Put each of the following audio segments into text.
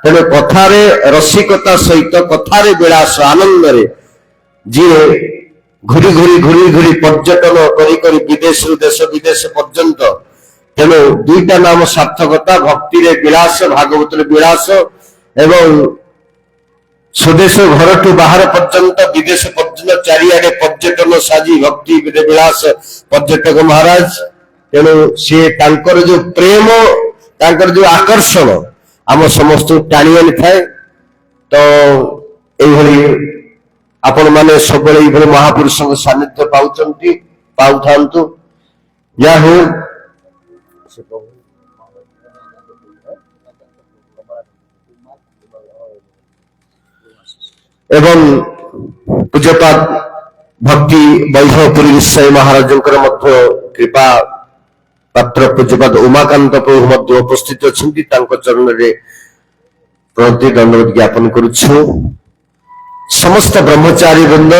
तेणु कथारे रसिकता सहित कथारे विलास आनंद जी घूरी घूरी घूरी घूरी पर्यटन करी विदेश देश विदेश पर्यंत तेणु दुईटा नाम सार्थकता भक्ति विलास भागवत विलास एवं स्वदेश घर टू बाहर पर्यंत विदेश पर्यंत चारिआडे पर्यटन साजी भक्ति विलास पर्यटक महाराज तेणु सी जो प्रेम जो आकर्षण आम समस्त टाणी आनी थाए तो यही आपण मैंने सब महापुरुषों सानिध्य पाऊ या हो एवं पूज्यपाद भक्ति वैभव पुरी विषय महाराज कृपा पात्र पूज्यपाद उमाकांत प्रभु उपस्थित अच्छा चरण में प्रति दंडवत ज्ञापन करुछु समस्त ब्रह्मचारी वृंद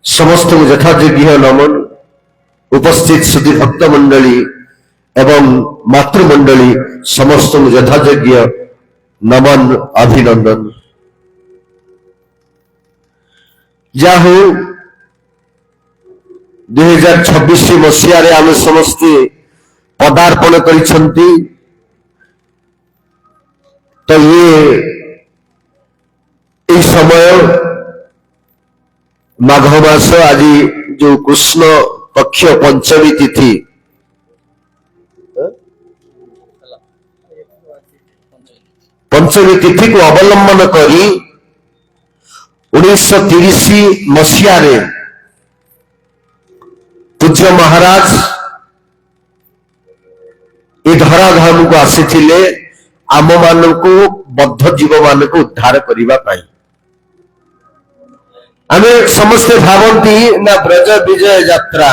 समस्त यथायोग्य नमन उपस्थित सुधी भक्त मंडली एवं मातृमंडली समस्त यथायोग्य नमन अभिनंदन जाहू 2026 मसीह आम समस्ते पदार्पण करिसंती तो ये समय माघ मास आज जो कृष्ण पक्ष पंचमी तिथि को अवलंबन करी 1930 मसीह पूज्य महाराज ये धराधाम को आसी आम मान को बद्ध जीव मान को उद्धार करने आम समस्ते भावती ना ब्रज विजय यात्रा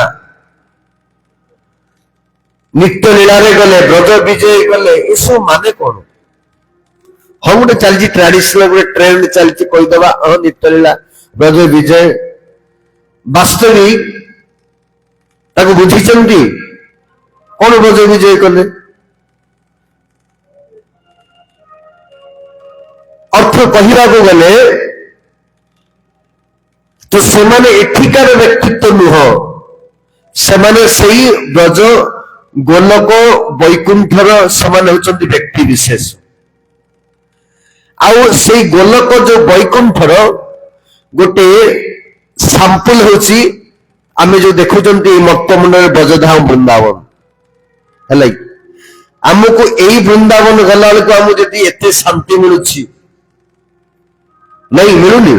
नित्य लीला गले ब्रज विजय गले ये सब माने कौन हाँ गोटे चलती ट्रेडिशनल गोटे ट्रेंड चलती कहीदबा हाँ नित्य लीला ब्रज विजय वास्तविक बुझी कौन ब्रज विजय कले अर्थ कहवा गले तो सेमाने एठिकार व्यक्तित्व नुह सेमाने सही ब्रज गोलक वैकुंठर सेमाने होचंती व्यक्ति विशेष आउ से गोलक जो वैकुंठर गोटे सैंपल होची आमे जो देखुचंती मत्तमुंडर ब्रजधाम वृंदावन है आमको यही वृंदावन गला बेलू आमको जदि एते शांति मिलुची नहीं मिलूनी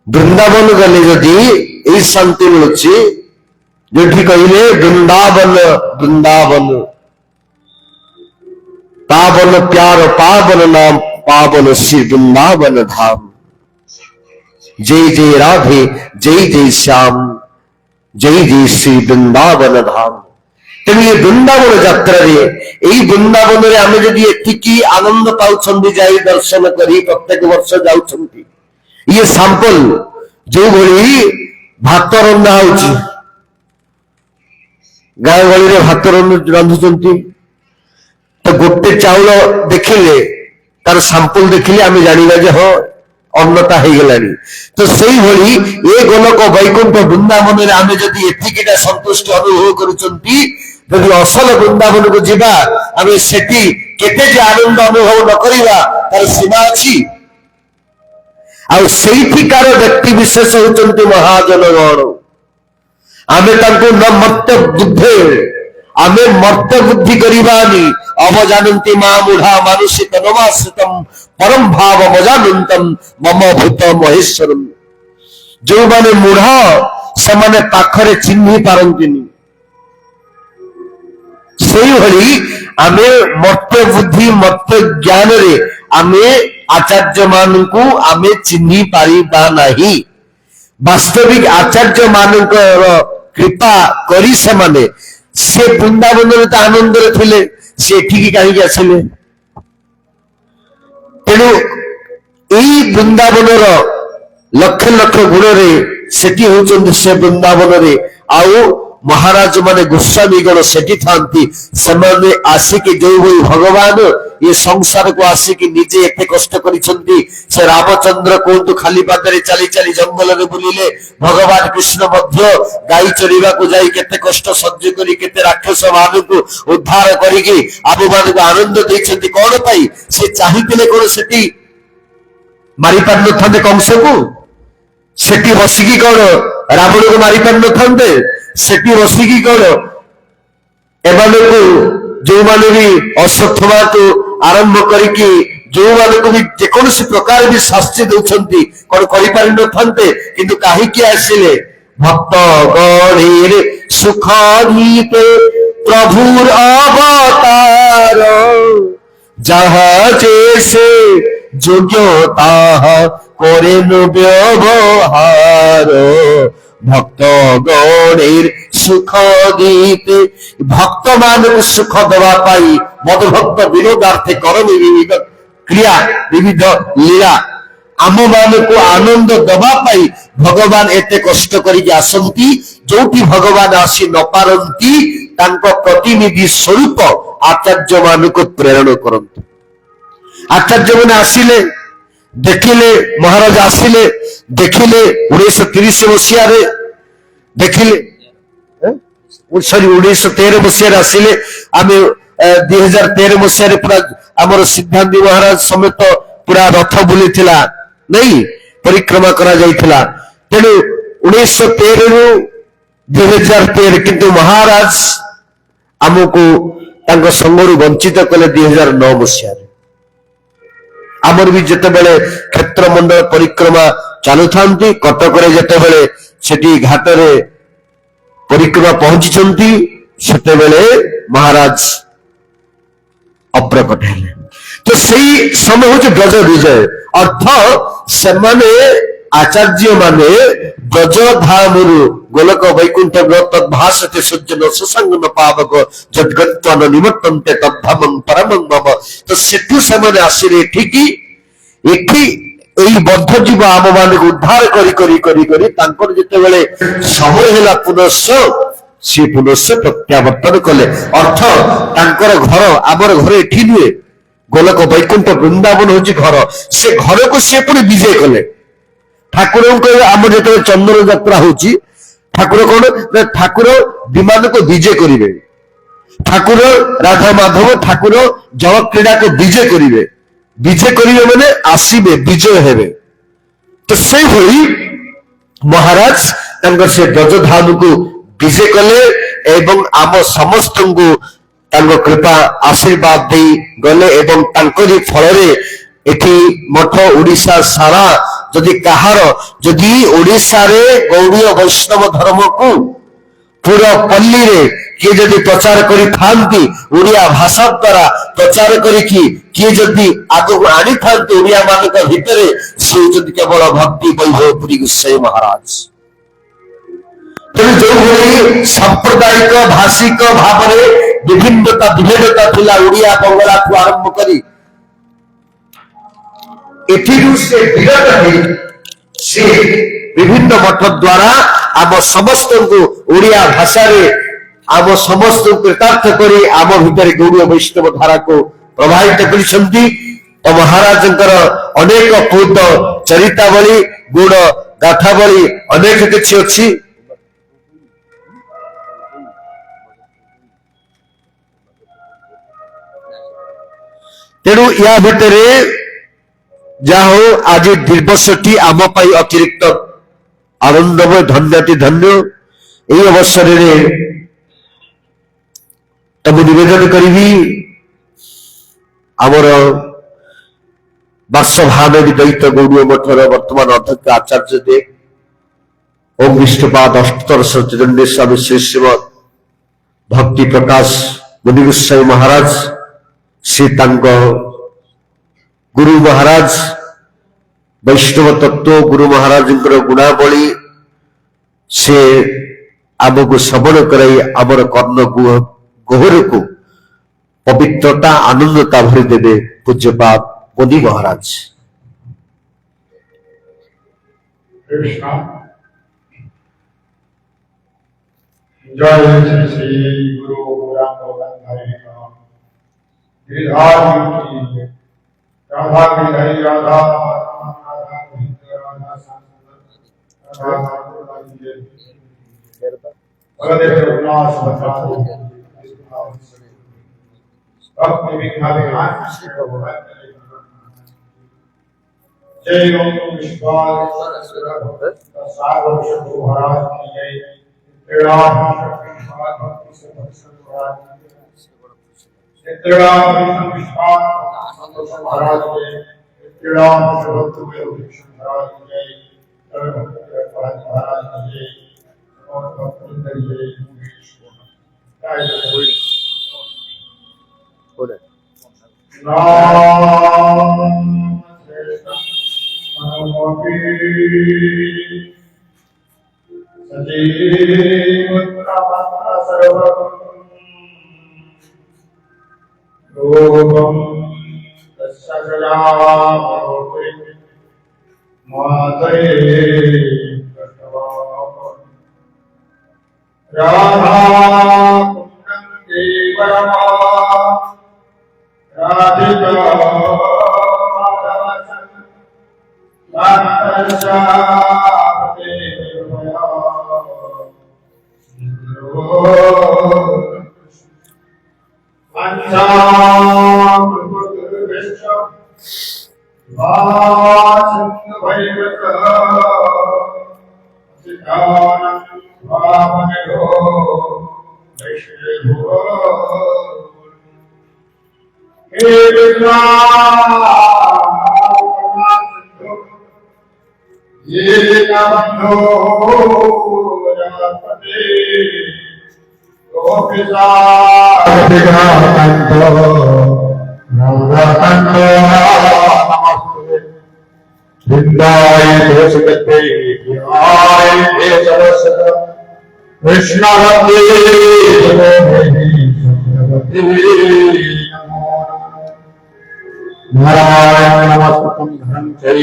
वृंदावन गले जदि यही शांति मिलुची जो कहले वृंदावन वृंदावन पावन प्यार पावन नाम पावन श्री वृंदावन धाम जय जय राधे जय जय श्याम जय जय श्री वृंदावन धाम तेणु ये वृंदावन यात्रा यही वृंदावन में आम जदि एतिकी आनंद पाउछंती जाई दर्शन करी प्रत्येक वर्ष जाउछंती ये सैंपल जो भली भात रंधा होची गाँ गली भात रांधुचंती तो गोटे चाउल देखिले तार सैंपल देखिले आम जानिबा जे हाँ अन्नता हो गलानी तो सही भली ये गोलक वैकुंठ वृंदावन में आम जदि एतिकीटा संतुष्ट अनुभव करुचंती जदि असल वृंदावन को जीवा आम सेठी केते जे आनंद अनुभव न करिवा तार सीमा अछि आउ सेठिकार व्यक्ति विशेष होचंती महाजन गण आमे तांको न मर्त्य बुद्धे आमे मर्त्य बुद्धि करिबानी अवजानन्ति मा मूढ़ा मानुषिक नमाश्रितम परम भाव अवजानन्तम मम भूत महेश्वरम जो माने मूढ़ा से माने पाखरे चिन्हि पारंतिनी सेही भली आमे मर्त्य बुद्धि मर्त्य ज्ञान रे आमे आचार्य मान को आमे चिन्हि पारिबा नाही वास्तविक आचार्य मान कृपा करी से माने से वृंदावन में आनंद थे से ठीक कहीं आसिले तेणु यही वृंदावन लक्ष लक्ष गुण रे सेठी होचंदी से वृंदावन रे आउ महाराज माने गोस्वामी गण सेठी थांती सेमाने आसिकी जो वही भगवान ये संसार को आसिकी निजे एते कष्ट करिसंती से रामचंद्र कोंतु खाली पादरे चली चली जंगल रे बुलिले भगवान कृष्ण मध्य गाई चरिबा को जाई केते कष्ट सह्य करी केते राक्षस मान को उद्धार करिकी आबो मान को आनंद दैछंती कोन पाई से चाहितिले कोन सेठी मारी पार न थांदे कंस को सेठी बसिकी कोन रावण को मारी पार न थांदे सेठी बसिकी कोन एमाने को जो माने भी अश्वत्थमा को आरंभ करिकी जो माने को भी जेकोसी प्रकार भी शास्ति दउछंती कोन करि पारि न थांते किंतु काहे कि आसिले भक्त गणेर सुख गीते प्रभुर अवतार जहाँ जैसे যোগ্যতা করেন ব্যবহার ভক্ত গণের সুখ দিতে ভক্ত মানুষ সুখ দেওয়া পাই মদভক্ত বিনোদার্থে করণে বিবিধ ক্রিয়া বিবিধ লীলা আম মানুষ আনন্দ দেওয়া পাই ভগবান এতে কষ্ট করিকি আসন্তি যোউটি ভগবান আসি ন পারন্তি তাঙ্ক প্রতিনিধি স্বরূপ আচার্য মানুষ প্রেরণ করন্তি आचार्य मैंने आसिले देखिले महाराज आसिले देखिले 1930 मसीह देखिले सॉरी 1913 मसीह आसिले आम 2013 मसीह पूरा आमर सिद्धांत महाराज समेत पूरा रथ बुली नहीं परिक्रमा करा जाइथिला तेणु 1913 रु 2013 किंतु महाराज आमको तांको संगरु वंचित कले 2009 मसीह आमर भी जिते बेले क्षेत्र मंडल परिक्रमा चालू था कटक से घाट परिक्रमा पहुंची से महाराज अप्रकट है तो सही समय हूँ ब्रज विजय अर्थ से आचार्य माने ब्रज धाम गोलक वैकुंठ तद्भासते सज्जन सुसंग न पावक जद्गत्वन निवर्तन्ते तद्धामं परमं मम तो सेठु से आसिले ठीक एठी এই বদ্ধ জীব আম মানক উদ্ধার করি করি করি করি তাঙ্কর যেতেবেলে সময় হেলা পুনশ্চ সে পুনশ্চ প্রত্যাবর্তন কলে অর্থ তাঙ্কর ঘর আমার ঘরে এঠি নুহে গোলক বৈকুণ্ঠ বৃন্দাবন হচ্ছে ঘর সে ঘরକୁ সে পুଣି বিজে কলে ठाकुर आम जो चंदन यात्रा होची ठाकुर कौन ठाकुर विमान को विजय करेंगे ठाकुर राधा माधव ठाकुर जल क्रीड़ा को विजय करेंगे विजय करेंगे माने आसबे विजय हेबे तो से भली महाराज से ब्रजधाम को विजय कले एवं आम समस्त को कृपा आशीर्वाद दे गले एवं फल एठी मठ ओडिशा सारा जदि कहार जदि ओडिशा रे गौड़ीय वैष्णव धर्म को पूरा पल्ली रे किए जदि प्रचार करी थांती ओडिया भाषा द्वारा प्रचार करी किए जदि आगु आनी थांती ओडिया मानक भितरे से जदि केवल भक्ति वैभव पुरी गोसाई महाराज तेणु जो भली सांप्रदायिक भाषिक भाव विभिन्नता विभेदता थिला ओडिया बंगला को आरंभ करी से विरत है से विभिन्न मठ द्वारा आम समस्त को ओडिया भाषा रे आम समस्त कृतार्थ करी आम भितर गौड़ीय वैष्णव धारा को प्रभावित करिसंती तो महाराजंकर अनेक पूत चरितावली गुण गाथावली अनेक किछि अछि तेणु या भितरे जाहो आज दिवसटी आम अतिरिक्त आनंदमय धन्यति धन्य यही अवसर तब निवेदन करी आमर बार्षभानवी दैत गौड़ीय मठर वर्तमान अध्यक्ष आचार्य देव ओम विष्णुपाद अष्टोत्तर चैतन्य स्वामी श्री श्रीमद भक्ति प्रकाश मुनि गोसाई महाराज श्री गुरु महाराज वैष्णव तत्व गुरु महाराज गुणावली से आमको श्रवण कराई आमर कर्ण गोहर को पवित्रता आनंदता भरी देवे पूज्यपाद मुनि महाराज। जय श्री श्री गुरु रामगोविंद हरि राम गिरिधारी की राधा गिरिधारी राधा राधा गोविंद राधा श्याम राधा भगदेव रघुनाथ भद्राधि भक्ति विघ्नाले जय ओम विश्वास सागर शंभु महाराज की जय राम भक्ति से भक्ति राम विश्वास महाराज के राम भक्त महाराज की जय महाराज की जय और भक्त जय रोगं तस्सगलामरोपरि मातरे राधा कुंडं देवरमा राधिका कृष्ण नारायण नमस्कृतं धनं चैव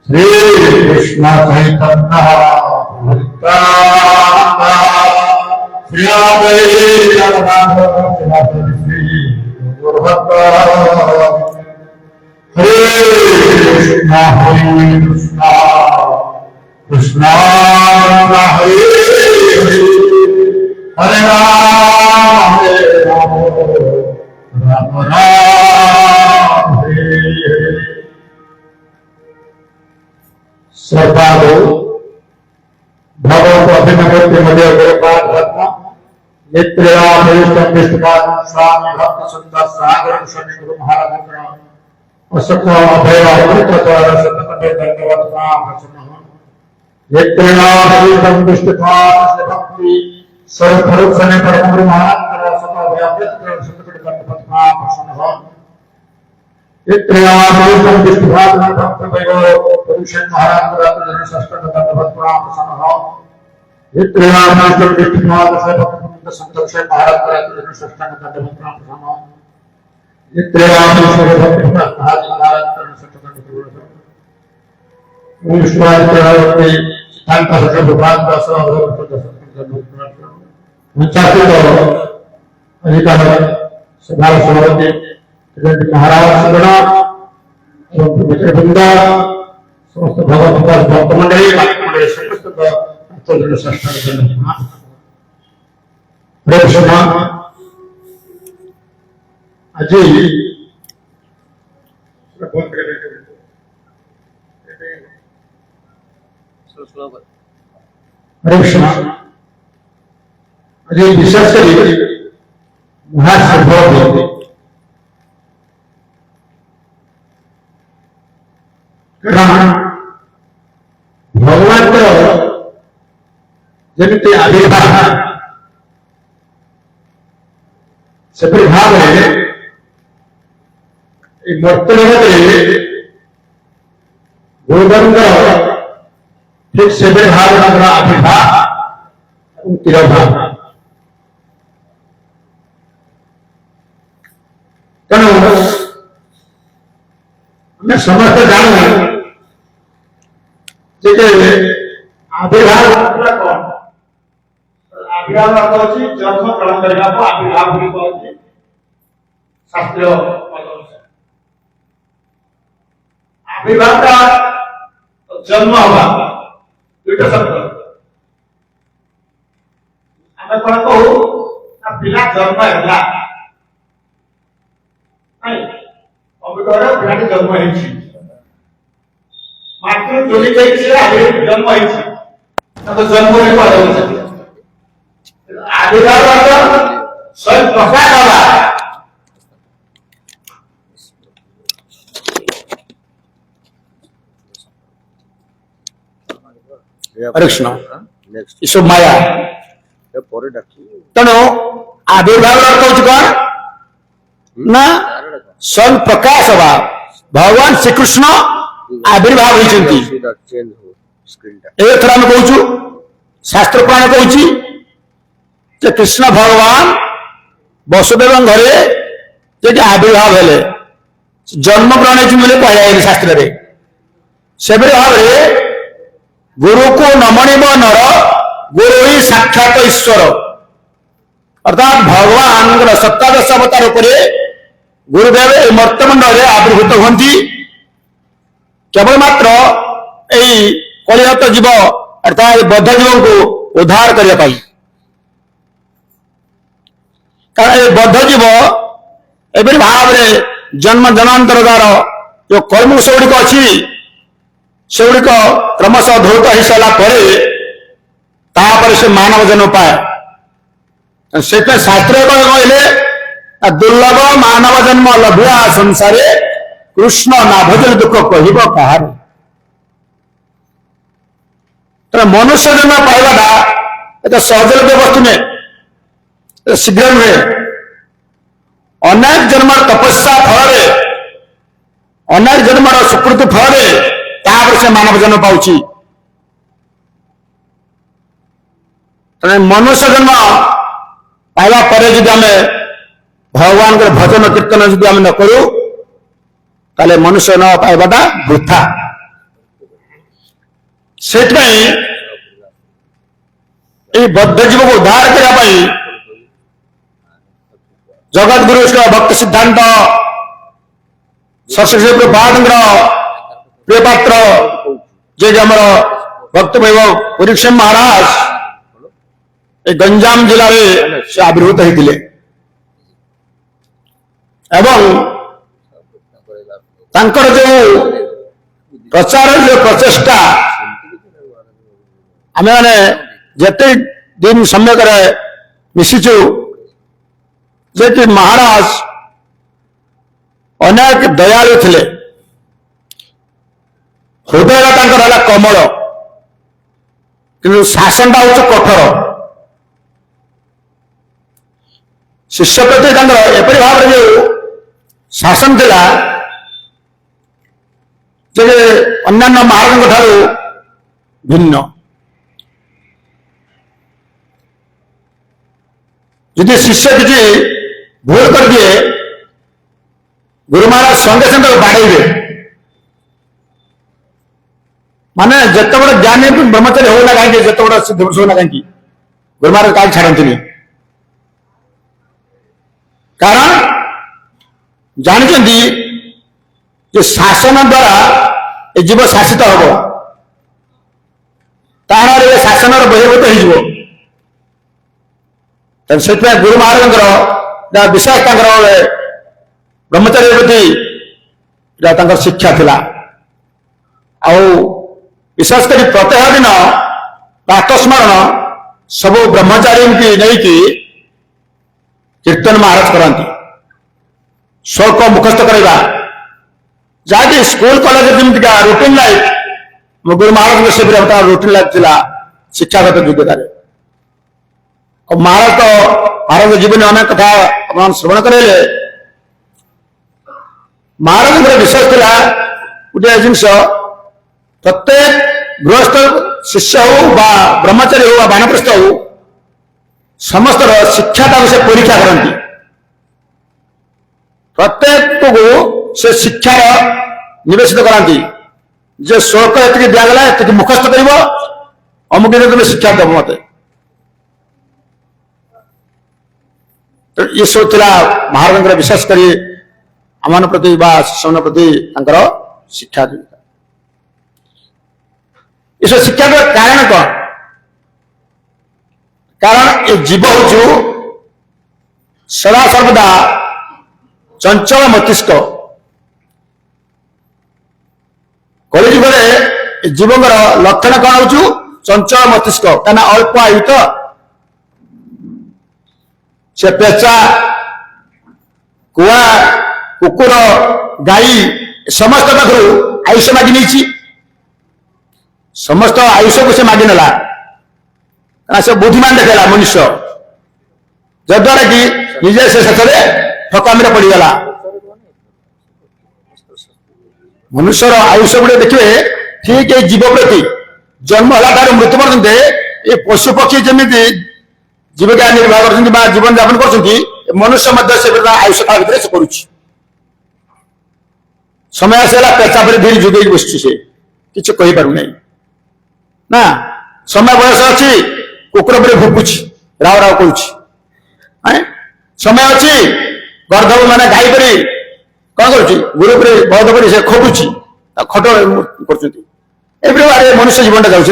श्री कृष्ण चैतन्य हरे कृष्ण कृष्ण हरे हरे राम राम राम हरे हरे। श्रद्धालु भगवत अभिनगत्य मध्ये अग्रपाद रत्न नित्याभिष्टं विष्णुपाद स्वामी भक्त सुंदर सागर शनि गुरु महाराज असत्व अभय अमृतचार सतपदे दंडवत नाम प्रसन्न नित्याभिष्टं विष्णुपाद भक्ति सर्वभूत सने परम गुरु महाराज सत्व अभय अमृतचार सतपदे दंडवत नाम प्रसन्न नित्याभिष्टं विष्णुपाद भक्त वैभव पुरुष महाराज जन षष्ठ दंडवत नाम प्रसन्न नित्याभिष्टं विष्णुपाद भक्त संतोष महाराज जन षष्ठ दंडवत नाम प्रसन्न नित्याभिष्टं भक्त महाराज जन षष्ठ दंडवत विश्वासि सिद्धांत सत्र भगवान दास मुचातित अधिकार सभा सभापति महाराज सुगण मित्रवृंद समस्त भगवत भक्त मंडळी बाकी मंडळी समस्त भक्तजन साष्टांग प्रश्न আজি हरे कृष्ण आज विशेष कर महासंभव होते कारण भगवान जमी आविर्भाव से भाव मूर्त गोविंद ठीक से भाव आविर्भाव तिरभाव तेणु मैं समस्त जानू जे आविर्भाव कौन आविर्भाव अर्थ होची जन्म ग्रहण करने को आविर्भाव भी कहते शास्त्रीय आविर्भाव का जन्म हुआ दुईटा शब्द आम कौन कहू पिला जन्म है कंप्यूटर पिला जन्म है मात्र जोड़ी जन्म है जन्म आविर्भाव स्वयं प्रकाश हवा कृष्ण ईसब माया तेणु आविर्भाव अर्थ हूँ कौन ना स्वयं प्रकाश हवा भगवान श्रीकृष्ण आविर्भाव होती एथर आम कहूँ शास्त्र पुराण कहूँ कृष्ण भगवान वसुदेव घरे जे आविर्भाव हेले जन्म ग्रहण मिले कह शास्त्र से भाव गुरु को नमणिब नर गुरु ही साक्षात ईश्वर अर्थात भगवान सप्तादश अवतार पर गुरुदेव मर्तमंडल आविर्भूत होती केवल मात्र यही कलिहत जीव अर्थात बद्ध जीव को उद्धार करने कारण ये बद्ध जीव एपरी भाव जन्म जन्मांतर द्वार जो कर्म सेगुड़िक अच्छी सेगुड़िक क्रमशः धौत हो सारापर से मानव जन्म पाए से शास्त्र कहले दुर्लभ मानव जन्म लभ्या संसार कृष्ण ना भजन दुख कह कहार मनुष्य जन्म पाइबाटा एत सहजलभ्य वस्तु नहीं शीघ्र नुहे अनेक जन्म तपस्या फल अनेक जन्म सुकृति फल से मानव जन्म पाउछि मनुष्य जन्म पाइबा परे यदि आम भगवान के भजन कीर्तन यदि आम न करूँ ताले मनुष्य न पाइबाटा वृथा से बद्ध जीव को उद्धार करने जगत गुरु भक्त सिद्धांत सरस्वती प्रपाद प्रिय पात्र जे आमर भक्त वैभव पुरीक्षम महाराज गंजाम जिले में से आविर्भूत होते तांकर जो प्रचार जो प्रचेष्टा आम मैंने जिते दिन सम्यक मिशिचु जे महाराज अनेक दयालु थे हृदय कमल कि शासनटा हूँ कठोर शिष्य प्रति एपरी भाव जो शासन थिला जे अन्यान्य महाराज ठारू भिन्न यदि शिष्य किसी भूल कर दिए गुरु महाराज संगे संगे बाड़े माने जिते बड़े ज्ञानी ब्रह्मचारी होना कहीं जिते बड़ा सिद्ध पुरुष होना कहीं गुरु महाराज कहीं छाड़ती कारण जानते जो शासन द्वारा ये जीव शासित हम तार शासन बहिर्भूत से गुरु महाराज विशेष ब्रह्मचारी प्रति शिक्षा थिला विशेष कर प्रत्येक दिन प्रातस्मरण सब ब्रह्मचारी की नहीं कीर्तन महाराज करती शोक मुखस्त करवा जहाँकि school college जमीका routine life Guru Maharaj से रूटीन लाइफ थी शिक्षागत योग्यता महाराज तो महाराज जीवन अनेक कथा अपना श्रवण करेले महाराज विशेष था गोटे जिनस प्रत्येक गृहस्थ शिष्य हो ब्रह्मचारी हो बानप्रस्थ हो समस्त शिक्षा से परीक्षा करती प्रत्येक को से शिक्षार निवेशित कराती जे शुल्क एति दिगला एति मुखस्त कर अमुक दिन तुम शिक्षा दब मत ये सब था महाराज विशेष कर आम प्रति शिष्य प्रति शिक्षा ये सब शिक्षा कारण कौन कारण ये जीव हूँ सदा सर्वदा चंचल मस्तिष्क कलिजुग जीवकर लक्षण कौन हो चंचल मस्तिष्क क्या अल्प आयु तो से पेचा कुआ कुकुर गाई समस्त पाखु आयुष मागि नहीं समस्त आयुष को से मागि नेला से बुद्धिमान देखला मनुष्य जद्वारा कि निजे से शेष ठकामी पड़गला मनुष्यर आयुष गुड़े देखिए ठीक है जीव प्रति जन्म है मृत्यु पर्यंत ये पशु पक्षी जमी जीविका निर्वाह कर जीवन यापन कर मनुष्य से आयुष काल भर से करुच्ची समय आसला पेचा पर धीरे जुगे बस किसी कहीपर ना समय बयस अच्छी कुकुर पर भुकुची राव राव करुच्ची समय अच्छी गर्धव मैंने गाई पर कौन गुरु पर बौद्ध पर से खोटुची खट कर मनुष्य जीवन टा जाऊँ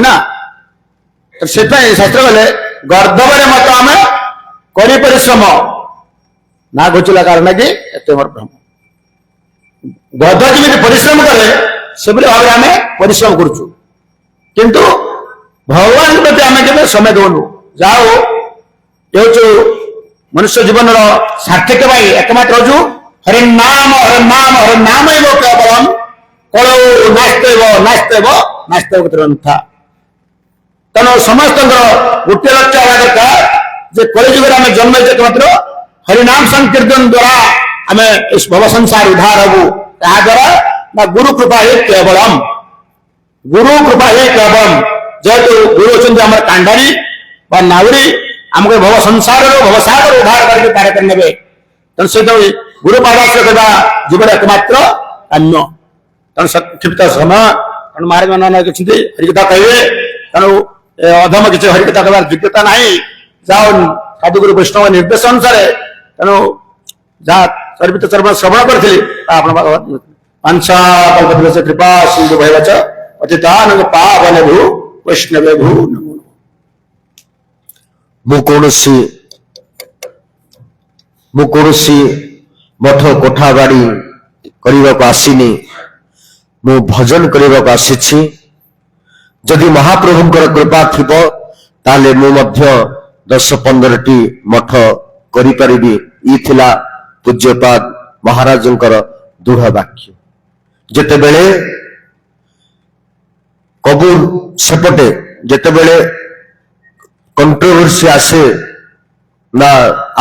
से शास्त्र गले गर्धव मत आम कर परिश्रम ना घोचला कारण कि एत ब्रह्म गध जमी परिश्रम कले से भाव आम परिश्रम करुचु किंतु भगवान प्रति आम के समय दौनु जाओ ये मनुष्य जीवन सार्थक एकमात्र हूँ हरिनाम हरिनाम हरिनाम केवलम कल नास्तेव नास्तेव नास्तेव ग्रंथा तेणु समस्त गोटे लक्ष्य हवा दरकार जे कलिजुग आम जन्म मात्र हरिनाम संकीर्तन द्वारा आम इस भव संसार उद्धार हबू द्वारा ना गुरु कृपा ही केवलम गुरु कृपा ही केवलम जेहेतु गुरु अच्छा आम कांडारी नावरी आमको भव संसार भवसागर उद्धार करके पार कर ने तेणु से गुरु पादाश्रय करवा जीवन एकमात्र काम्य तेणु संक्षिप्त समय तेणु महाराज मान हरिकथा कहे तेणु अधम किसी हरिकथा कहर योग्यता ना जाओ साधुगुरु वैष्णव निर्देश अनुसार तेणु जहाँ चर्वित चर्म श्रवण करी पांचा कृपा सिंधु भैवच पतितानंग पावन भू वैष्णव भू नमो मु कौन मठ कोठा बाड़ी करने को आसीनी मु भजन करने को आसी जदि महाप्रभुंकर कृपा थिब ताले मु मध्य 10-15 मठ करि परिबी ई थिला पूज्यपाद महाराजंकर दृढ़ वाक्य जेते बेले कबूर सेपटे जेते बेले कंट्रोवर्सी आसे ना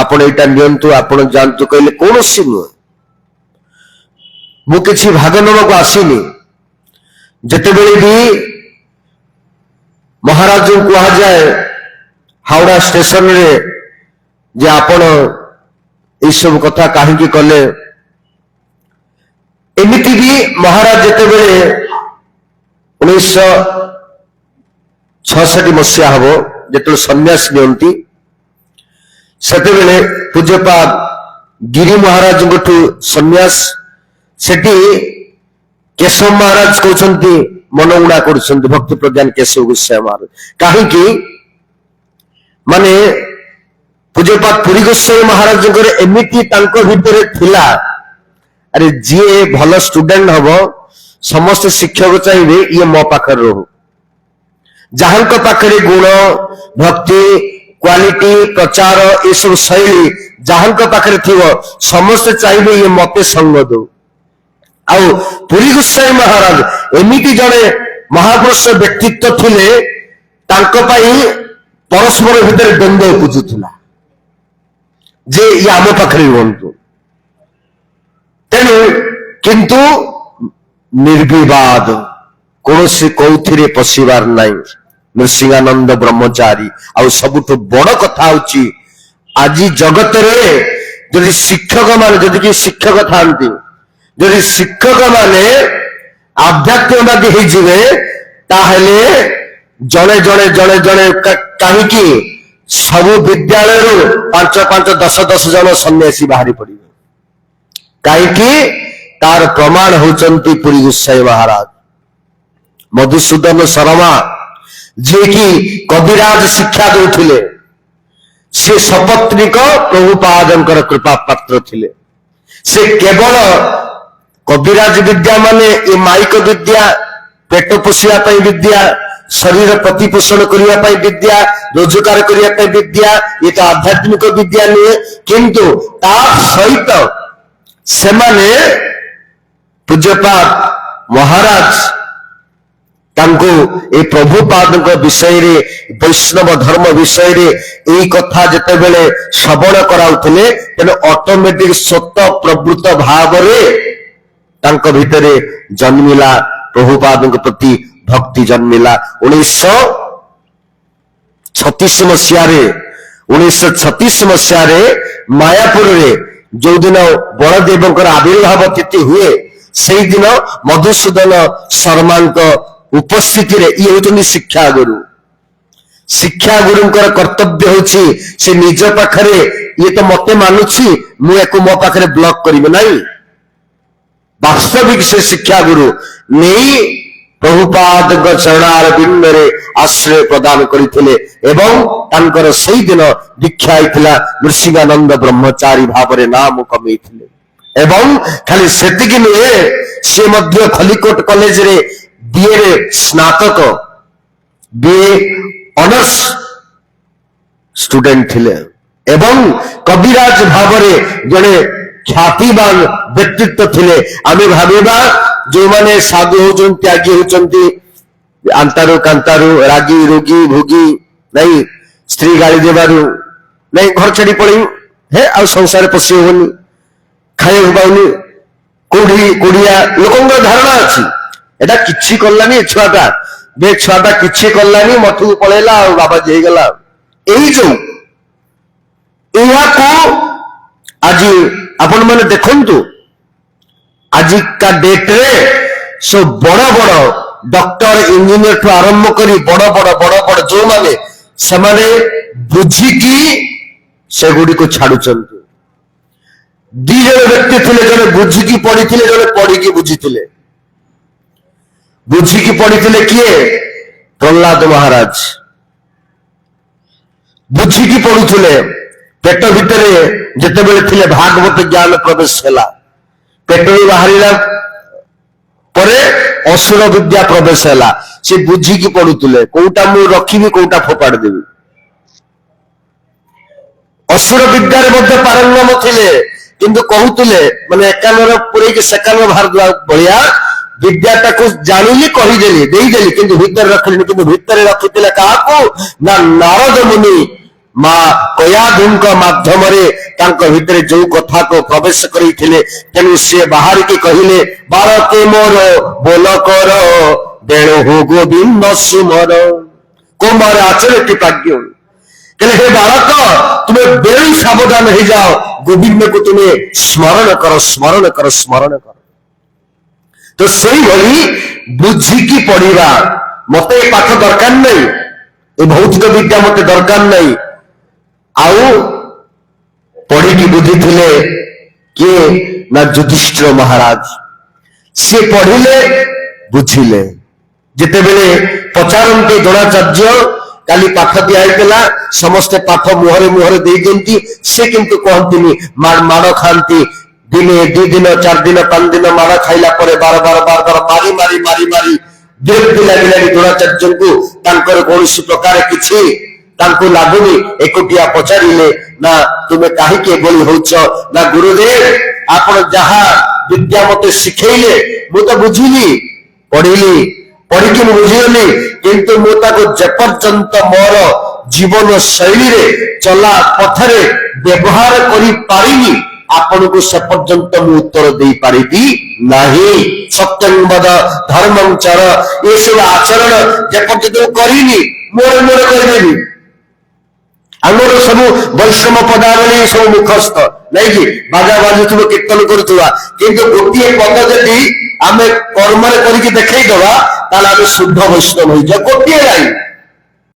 आपण एटा नियंतु आपण जानतु कहले कौन सी नुह मु किछि भाग नवा को आसीनी जेते बेले भी महाराज कहा जाए हावड़ा स्टेशन रे जे आपण ये सब कथा कहीं कले एमती भी महाराज जेते बेले 1966 मसीहा हम जो सन्यास नियंती सेते बेले पूज्यपाद गिरी महाराज सन्यास सेठी केशव महाराज कहते मनगुणा कर भक्ति प्रज्ञान केशव गोस्वामी महाराज कहीं माने पूज्यपाद पुरी गोस्वामी महाराज एमती भितर थिला अरे जी भल स्टूडेंट हम समस्त शिक्षक चाहिए ये मो पाखर रहू जहां पाखे गुण भक्ति क्वालिटी प्रचार ये सब शैली जहां पाखे थी समस्त चाहिए ये मते संग दो आउ पुरी गोस्वामी महाराज एमिति जड़े महापुरुष व्यक्तित्व थिले परस्पर भितर द्वंद्व उपजुला जे ये आम पाखे रुहतु तेणु किंतु निर्विवाद कौन कौन पशिबार नाई नृसिंहानंद ब्रह्मचारी आउ सबुठ बड़ कथा हूँ आज जगत रे जदि शिक्षक माने जदि कि शिक्षक था जदि शिक्षक माने ଆଧ୍ୟାତ୍ମିକବାଦୀ ହେଇଯିବେ ତାହେଲେ ଜଣେ ଜଣେ ଜଣେ ଜଣେ କାହିଁକି ସବୁ ବିଦ୍ୟାଳୟରୁ 5-5 10 ଜଣ ସନ୍ନ୍ୟାସୀ ବାହାରି ପଡିବେ? କାହିଁକି? ତାର ପ୍ରମାଣ ହଉଛନ୍ତି ପୁରୀ ଗୋସାଇ ମହାରାଜ ମଧୁସୂଦନ ଶର୍ମା, ଯିଏକି କବିରାଜ ଶିକ୍ଷା ଦେଉଥିଲେ। ସେ ସପତ୍ନୀକ ପ୍ରଭୁପାଦଙ୍କର କୃପା ପାତ୍ର ଥିଲେ। ସେ କେବଳ କବିରାଜ ବିଦ୍ୟା ମାନେ ଏ ମାଇକ ବିଦ୍ୟା, ପେଟ ପୋଷିବା ପାଇଁ ବିଦ୍ୟା, ଶରୀର ପ୍ରତିପୋଷଣ କରିବା ପାଇଁ ବିଦ୍ୟା, ରୋଜଗାର କରିବା ପାଇଁ ବିଦ୍ୟା, ଏ ତ ଆଧ୍ୟାତ୍ମିକ ବିଦ୍ୟା ନୁହେଁ। କିନ୍ତୁ ତା ସହିତ ସେମାନେ ପୂଜ୍ୟପାଦ ମହାରାଜ ତାଙ୍କୁ ଏ ପ୍ରଭୁପାଦଙ୍କ ବିଷୟରେ, ବୈଷ୍ଣବ ଧର୍ମ ବିଷୟରେ ଏଇ କଥା ଯେତେବେଳେ ଶ୍ରବଣ କରାଉଥିଲେ, ତେଣୁ ଅଟୋମେଟିକ ସ୍ୱତଃ ପ୍ରବୃତ୍ତ ଭାବରେ ତାଙ୍କ ଭିତରେ ଜନ୍ମିଲା ପ୍ରଭୁପାଦଙ୍କ ପ୍ରତି ଭକ୍ତି ଜନ୍ମିଲା। 1936 ମସିହାରେ ମାୟାପୁରରେ ଯୋଉଦିନ ବଳଦେବଙ୍କର ଆବିର୍ଭାବ ତିଥି ହୁଏ, ସେଇଦିନ ମଧୁସୂଦନ ଶର୍ମାଙ୍କ ଉପସ୍ଥିତିରେ ଇଏ ହେଉଛନ୍ତି ଶିକ୍ଷାଗୁରୁ। ଶିକ୍ଷାଗୁରୁଙ୍କର କର୍ତ୍ତବ୍ୟ ହଉଛି ସେ ନିଜ ପାଖରେ, ଇଏ ତ ମତେ ମାନୁଛି, ମୁଁ ୟାକୁ ମୋ ପାଖରେ ବ୍ଲକ କରିବି ନାହିଁ। ବାସ୍ତବିକ ସେ ଶିକ୍ଷାଗୁରୁ ନେଇ ପ୍ରଭୁପାଦଙ୍କ ଚରଣାର ବିନ୍ଦରେ ଆଶ୍ରୟ ପ୍ରଦାନ କରିଥିଲେ ଏବଂ ତାଙ୍କର ସେଇଦିନ ଦୀକ୍ଷା ହେଇଥିଲା। ନୃସିଂହାନନ୍ଦ ବ୍ରହ୍ମଚାରୀ ଭାବରେ ନାମ କମେଇଥିଲେ। ଏବଂ ଖାଲି ସେତିକି ନୁହେଁ, ସେ ମଧ୍ୟ ଖଲିକୋଟ କଲେଜରେ ବିଏ ସ୍ନାତକ, ବିଏ ଅନର୍ସ ଷ୍ଟୁଡେଣ୍ଟ ଥିଲେ ଏବଂ କବିରାଜ ଭାବରେ ଜଣେ ଖ୍ୟାତିବାନ ବ୍ୟକ୍ତିତ୍ୱ ଥିଲେ। ଆମେ ଭାବିବା ଯୋଉମାନେ ସାଧୁ ହଉଛନ୍ତି, ତ୍ୟାଗୀ ହଉଛନ୍ତି, ଆନ୍ତାରୁ କାନ୍ତାରୁ, ରାଗି ରୋଗୀ ଭୋଗୀ, ନାଇଁ ସ୍ତ୍ରୀ ଗାଳି ଦେବାରୁ, ନାଇଁ ଘର ଛାଡି ପଳେଇ ଆଉ ସଂସାରରେ ପଶି ହବନି, ଖାଇବାକୁ ପାଉନି, କୋଡ଼ିଆ ଲୋକଙ୍କର ଧାରଣା ଅଛି। ଏଟା କିଛି କଲାନି, ଛୁଆଟା କିଛି କଲାନି, ମଠକୁ ପଳେଇଲା ଆଉ ବାବାଜୀ ହେଇଗଲା। ଏଇ ଯୋଉ ଏହାକୁ ଆଜି ଆପଣ ମାନେ ଦେଖନ୍ତୁ, ଆଜିକା ଡେଟରେ ସବୁ ବଡ ବଡ ଡକ୍ଟର, ଇଞ୍ଜିନିୟର ଠୁ ଆରମ୍ଭ କରି ବଡ ବଡ ଯୋଉମାନେ, ସେମାନେ ବୁଝିକି ସେଗୁଡିକୁ ଛାଡୁଛନ୍ତି। 2 ଜଣ ବ୍ୟକ୍ତି ଥିଲେ, ଜଣେ ବୁଝିକି ପଢିଥିଲେ, ଜଣେ ପଢିକି ବୁଝିଥିଲେ। ବୁଝିକି ପଢିଥିଲେ କିଏ? ପ୍ରହ୍ଲାଦ ମହାରାଜ। ବୁଝିକି ପଢୁଥିଲେ, ପେଟ ଭିତରେ ଯେତେବେଳେ ଥିଲେ ଭାଗବତ ଜ୍ଞାନ ପ୍ରବେଶ ହେଲା, ପେଟରୁ ବାହାରିଲା ପରେ ଅସୁର ବିଦ୍ୟା ପ୍ରବେଶ ହେଲା। ସେ ବୁଝିକି ପଢୁଥିଲେ, କୋଉଟା ମୁଁ ରଖିବି, କୋଉଟା ଫୋପାଡ଼ି ଦେବି। ଅସୁର ବିଦ୍ୟାରେ ମଧ୍ୟ ପାରଙ୍ଗମ ଥିଲେ, କିନ୍ତୁ କହୁଥିଲେ ମାନେ ଏକାନର ପୁରେଇକି ସେକାନ ବାହାର ଭଳିଆ ବିଦ୍ୟାଟାକୁ ଜାଣିଲି, କହିଦେଲି, ଦେଇଦେଲି, କିନ୍ତୁ ଭିତରେ ରଖିଲିନି। କିନ୍ତୁ ଭିତରେ ରଖିଥିଲେ କାହାକୁ? ନା ନାରଦ ମୁନି ମା କୟାଧୁଙ୍କ ମାଧ୍ୟମରେ ତାଙ୍କ ଭିତରେ ଯୋଉ କଥାକୁ ପ୍ରବେଶ କରିଥିଲେ। ତେଣୁ ସେ ବାହାରିକି କହିଲେ, ବାଳକେ ମୋର ବୋଲ କର, ବେଣୁ ହୋ ଗୋବିନ୍ଦ ସୁମର, କୁମାର ଆଚରେ କୃପାଜ୍ଞ। କହିଲେ, ହେ ବାଳକ, ତୁମେ ବେଣୁ ସାବଧାନ ହେଇଯାଅ, ଗୋବିନ୍ଦକୁ ତୁମେ ସ୍ମରଣ କର, ସ୍ମରଣ କର, ସ୍ମରଣ କର। ତ ସେଇଭଳି ବୁଝିକି ପଢିବା। ମତେ ଏ ପାଠ ଦରକାର ନାହିଁ, ଏ ଭୌତିକ ବିଦ୍ୟା ମତେ ଦରକାର ନାହିଁ। ଆଉ ପଢିକି ବୁଝିଥିଲେ କିଏ? ନା ଯୁଧିଷ୍ଠିର ମହାରାଜ। ସେ ପଢିଲେ, ବୁଝିଲେ। ଯେତେବେଳେ ପଚାରନ୍ତି ଦ୍ରୋଣାଚାର୍ଯ୍ୟ, କାଲି ପାଠ ଦିଆହେଇଥିଲା, ସମସ୍ତେ ପାଠ ମୁହଁରେ ଦେଇ ଦିଅନ୍ତି, ସେ କିନ୍ତୁ କହନ୍ତିନି, ମାଡ଼ ଖାଆନ୍ତି। ଦିନେ 2 ଦିନ 4 ଦିନ 5 ଦିନ ମାଡ଼ ଖାଇଲା ପରେ ବାର ମାରି ବିରକ୍ତି ଲାଗିଲାନି ଦ୍ରୋଣାଚାର୍ଯ୍ୟଙ୍କୁ। ତାଙ୍କର କୌଣସି ପ୍ରକାର କିଛି ତାଙ୍କୁ ଲାଗୁନି। ଏକୁଟିଆ ପଚାରିଲେ, ନା ତୁମେ କାହିଁକି ଏଭଳି ହଉଛ? ନା ଗୁରୁଦେବ, ଆପଣ ଯାହା ବିଦ୍ୟା ମତେ ଶିଖେଇଲେ ମୁଁ ତ ବୁଝିଲି, ପଢିକି ମୁଁ ବୁଝିଗଲି, କିନ୍ତୁ ମୁଁ ତାକୁ ଯେପର୍ଯ୍ୟନ୍ତ ମୋର ଜୀବନ ଶୈଳୀରେ, ଚଲା ପଥରେ ବ୍ୟବହାର କରିପାରିନି, ଆପଣଙ୍କୁ ସେ ପର୍ଯ୍ୟନ୍ତ ମୁଁ ଉତ୍ତର ଦେଇପାରିବି ନାହିଁ। ସତ୍ୟଂ ବଦ ଧର୍ମଂ ଚର, ଏସବୁ ଆଚରଣ ଯେପର୍ଯ୍ୟନ୍ତ କରିନି, ମୋର କରିଦେବି। ଆମର ସବୁ ବୈଷ୍ଣବ ପଦାବଳୀ ସବୁ ମୁଖସ୍ଥ, ନାଇଁ କି? ବାଜା ବାଜୁଥିବ, କୀର୍ତ୍ତନ କରୁଥିବା, କିନ୍ତୁ ଗୋଟିଏ ପଦ ଯଦି ଆମେ କର୍ମରେ କରିକି ଦେଖେଇଦବା ତାହେଲେ ଆମେ ଶୁଦ୍ଧ ବୈଷ୍ଣବ ହେଇଯିବା। ଗୋଟିଏ ଲାଇନ